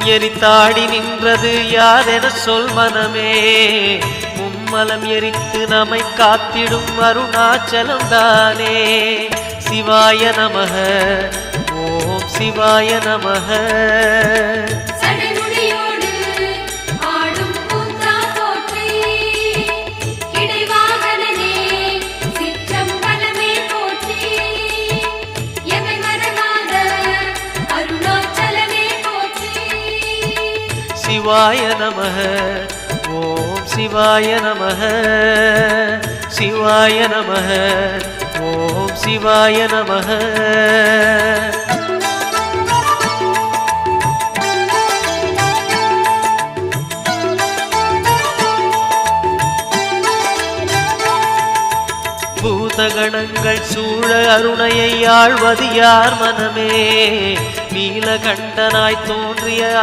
எரித்தாடி நின்றது யாரென சொல் மனமே. மும்மலம் எரித்து நம்மை காத்திடும் அருணாச்சலம் தானே. சிவாய நமக ஓம் சிவாய நமக. சிவாய நமக ஓம் சிவாய நமக. சிவாய நமக ஓம் சிவாய நமக. பூதகணங்கள் சூழ அருணையை ஆழ்வது யார் மனமே. நீலகண்டனாய் தோன்றிய